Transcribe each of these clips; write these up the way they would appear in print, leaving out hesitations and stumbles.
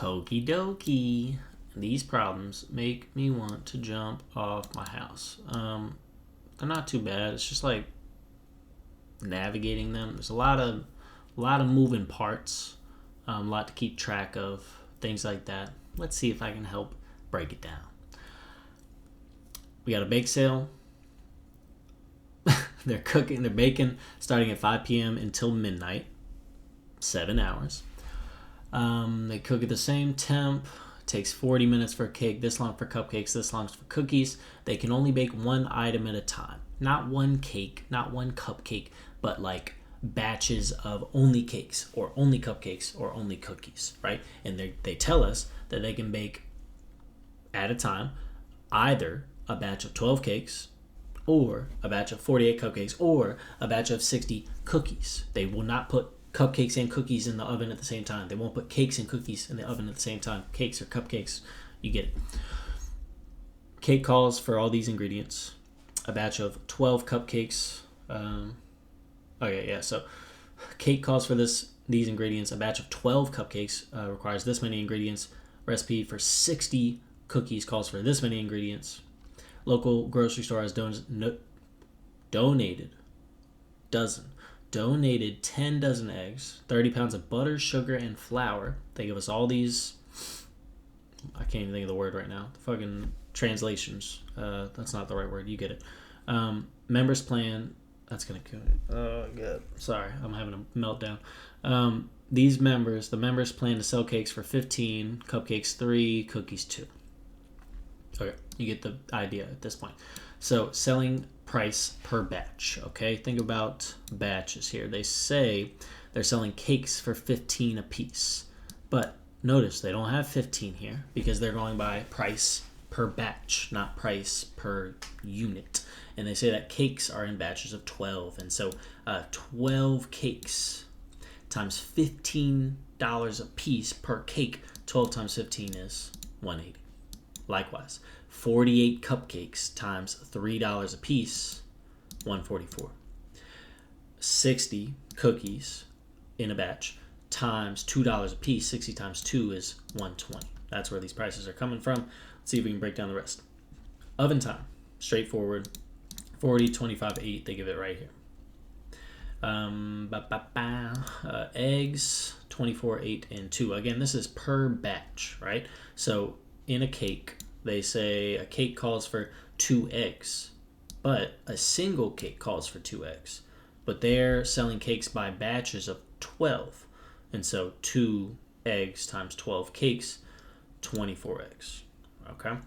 Okie dokie. These problems make me want to jump off my house. They're not too bad. It's just like navigating them. There's a lot of moving parts, a lot to keep track of, things like that. Let's see if I can help break it down. We got a bake sale. They're baking starting at 5 p.m. until midnight, 7 hours. They cook at the same temp. It takes 40 minutes for a cake, this long for cupcakes, this long for cookies. They can only bake one item at a time. Not one cake, not one cupcake, but like batches of only cakes or only cupcakes or only cookies, right? And they tell us that they can bake at a time either a batch of 12 cakes or a batch of 48 cupcakes or a batch of 60 cookies. They will not put cupcakes and cookies in the oven at the same time. They won't put cakes and cookies in the oven at the same time. Cakes or cupcakes, you get it. Cake calls for all these ingredients. A batch of 12 cupcakes. So cake calls for these ingredients. A batch of 12 cupcakes requires this many ingredients. Recipe for 60 cookies calls for this many ingredients. Local grocery store has donated 10 dozen eggs, 30 pounds of butter, sugar, and flour. They give us all these. I can't even think of the word right now. The fucking translations. That's not the right word. You get it. Members plan. That's going to kill me. Oh, God. Sorry. I'm having a meltdown. The members plan to sell cakes for 15, cupcakes 3, cookies 2. Okay. You get the idea at this point. So, selling price per batch, okay? Think about batches here. They say they're selling cakes for 15 a piece. But notice they don't have 15 here because they're going by price per batch, not price per unit. And they say that cakes are in batches of 12. And so 12 cakes times $15 a piece per cake. 12 times 15 is $180. Likewise, 48 cupcakes times $3 a piece, $144. 60 cookies in a batch times $2 a piece, 60 times 2 is $120. That's where these prices are coming from. Let's see if we can break down the rest. Oven time, straightforward. 40, 25, 8, they give it right here. Eggs, 24, 8, and 2. Again, this is per batch, right? So in a cake, they say a cake calls for 2 eggs, but a single cake calls for 2 eggs. But they're selling cakes by batches of 12. And so 2 eggs times 12 cakes, 24 eggs. Okay?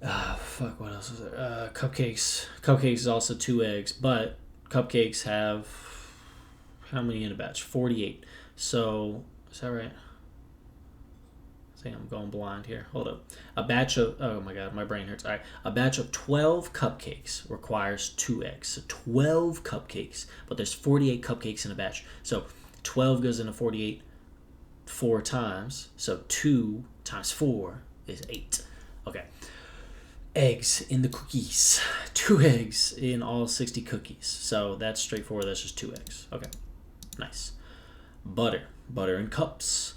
What else is there? Cupcakes. Cupcakes is also 2 eggs, but cupcakes have how many in a batch? 48. So, is that right? I think I'm going blind here. Hold up. A batch of, oh my God, my brain hurts. All right. A batch of 12 cupcakes requires 2 eggs. So 12 cupcakes, but there's 48 cupcakes in a batch. So 12 goes into 48 4 times. So 2 times 4 is 8. Okay. Eggs in the cookies. 2 eggs in all 60 cookies. So that's straightforward. That's just 2 eggs. Okay. Nice. Butter. Butter in cups.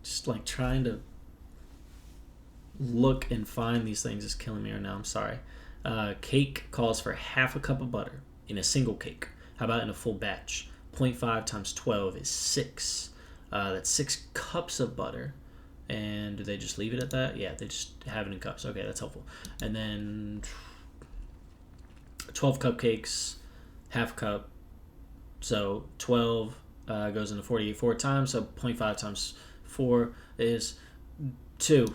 Just like trying to look and find these things is killing me right now. I'm sorry. Cake calls for half a cup of butter in a single cake. How about in a full batch? 0.5 times 12 is 6. That's 6 cups of butter. And do they just leave it at that? Yeah, they just have it in cups. Okay, that's helpful. And then 12 cupcakes, half cup. So 12 goes into 48 4 times. So 0.5 times 4 is 2.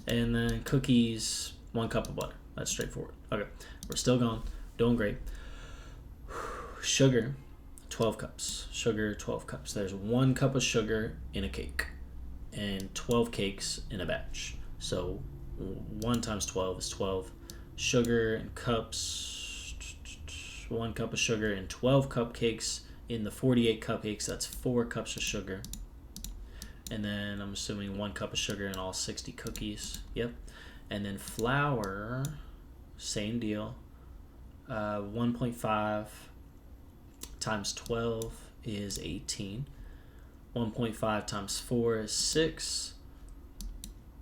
And then cookies, 1 cup of butter. That's straightforward. Okay, we're still going. Doing great. Sugar, 12 cups. Sugar, 12 cups. There's 1 cup of sugar in a cake and 12 cakes in a batch. So 1 times 12 is 12. Sugar in cups, 1 cup of sugar and 12 cupcakes in the 48 cupcakes. That's 4 cups of sugar. And then I'm assuming 1 cup of sugar in all 60 cookies. Yep. And then flour, same deal. 1.5 times 12 is 18. 1.5 times 4 is 6.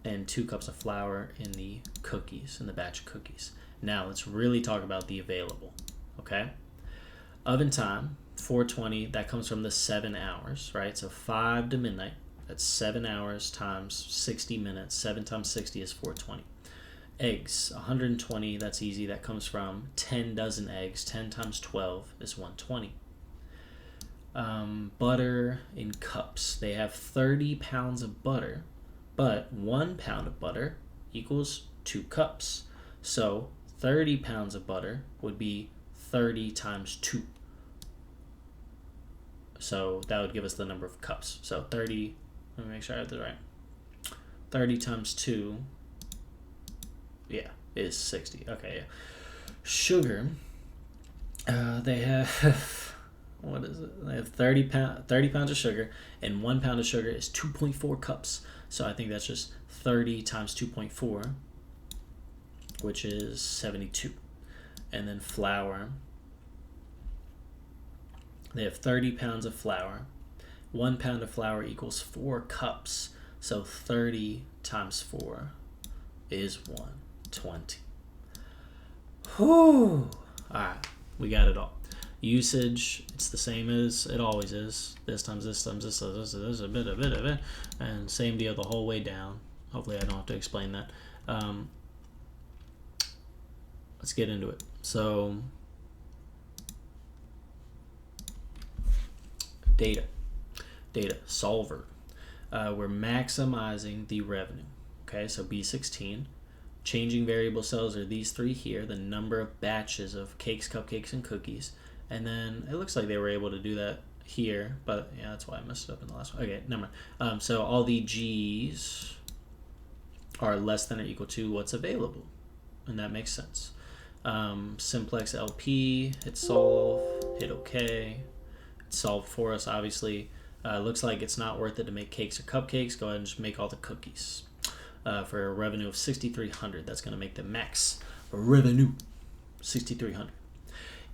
And 2 cups of flour in the cookies, in the batch of cookies. Now let's really talk about the available, okay? Oven time, 420, that comes from the 7 hours, right? So 5 to midnight, that's 7 hours times 60 minutes. 7 times 60 is 420. Eggs, 120, that's easy. That comes from 10 dozen eggs. 10 times 12 is 120. Butter in cups. They have 30 pounds of butter, but 1 pound of butter equals 2 cups. So 30 pounds of butter would be 30 times 2. So that would give us the number of cups. So 30, let me make sure I have this right. 30 times 2, yeah, is 60. Okay, yeah. Sugar, they have, what is it? They have 30 pounds of sugar, and 1 pound of sugar is 2.4 cups. So I think that's just 30 times 2.4, which is 72. And then flour, they have 30 pounds of flour. 1 pound of flour equals 4 cups. So 30 times 4 is 120. Whew. Alright, we got it all. Usage, it's the same as it always is. This times this times this, a bit of it. And same deal the whole way down. Hopefully I don't have to explain that. Let's get into it. So, data, solver. We're maximizing the revenue. Okay, so B16. Changing variable cells are these 3 here, the number of batches of cakes, cupcakes, and cookies. And then it looks like they were able to do that here, but yeah, that's why I messed it up in the last one. Okay, never mind. So all the G's are less than or equal to what's available, and that makes sense. Simplex LP, hit solve, hit OK. It's solved for us, obviously. Looks like it's not worth it to make cakes or cupcakes. Go ahead and just make all the cookies. For a revenue of $6,300, that's going to make the max revenue $6,300.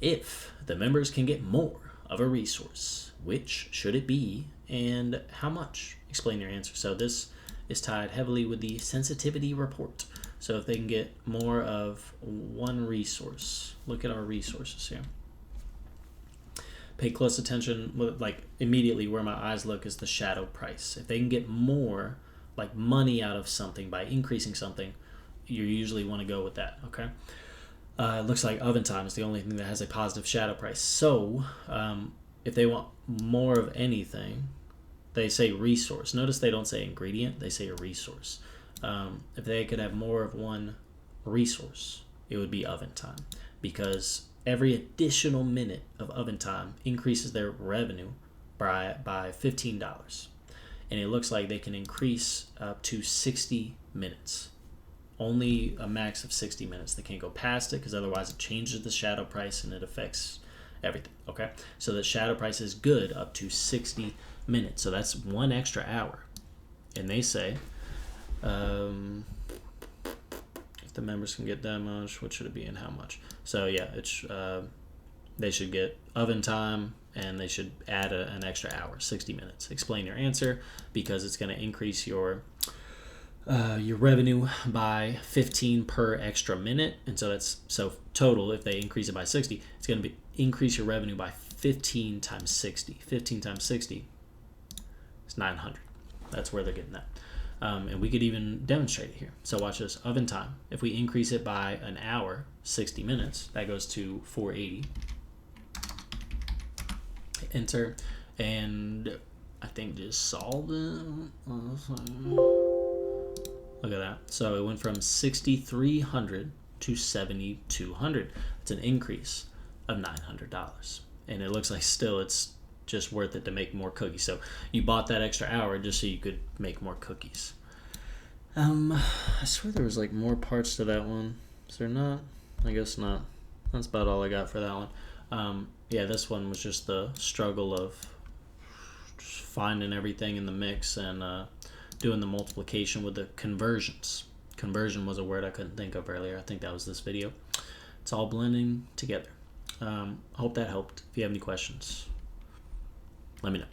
If the members can get more of a resource, which should it be and how much? Explain your answer. So this is tied heavily with the sensitivity report. So if they can get more of one resource, look at our resources here. Pay close attention, like immediately where my eyes look is the shadow price. If they can get more like money out of something by increasing something, you usually want to go with that, okay? It looks like oven time is the only thing that has a positive shadow price. So if they want more of anything, they say resource. Notice they don't say ingredient, they say a resource. If they could have more of one resource, it would be oven time, because every additional minute of oven time increases their revenue by $15. And it looks like they can increase up to 60 minutes. Only a max of 60 minutes. They can't go past it because otherwise it changes the shadow price and it affects everything, okay? So the shadow price is good up to 60 minutes. So that's 1 extra hour. And they say, if the members can get that much, what should it be and how much? So yeah, it's they should get oven time and they should add an extra hour, 60 minutes. Explain your answer, because it's going to increase your revenue by 15 per extra minute, and so that's total. If they increase it by 60, it's going to increase your revenue by 15 times 60. 15 times 60 is 900. That's where they're getting that. And we could even demonstrate it here. So watch this. Oven time. If we increase it by an hour, 60 minutes, that goes to 480. Enter, and I think just solve it. Look at that. So it went from 6,300 to 7,200. It's an increase of $900. And it looks like still it's just worth it to make more cookies. So you bought that extra hour just so you could make more cookies. I swear there was like more parts to that one. Is there not? I guess not. That's about all I got for that one. Yeah, this one was just the struggle of just finding everything in the mix and doing the multiplication with the conversions. Conversion was a word I couldn't think of earlier. I think that was this video. It's all blending together. I hope that helped. If you have any questions, let me know.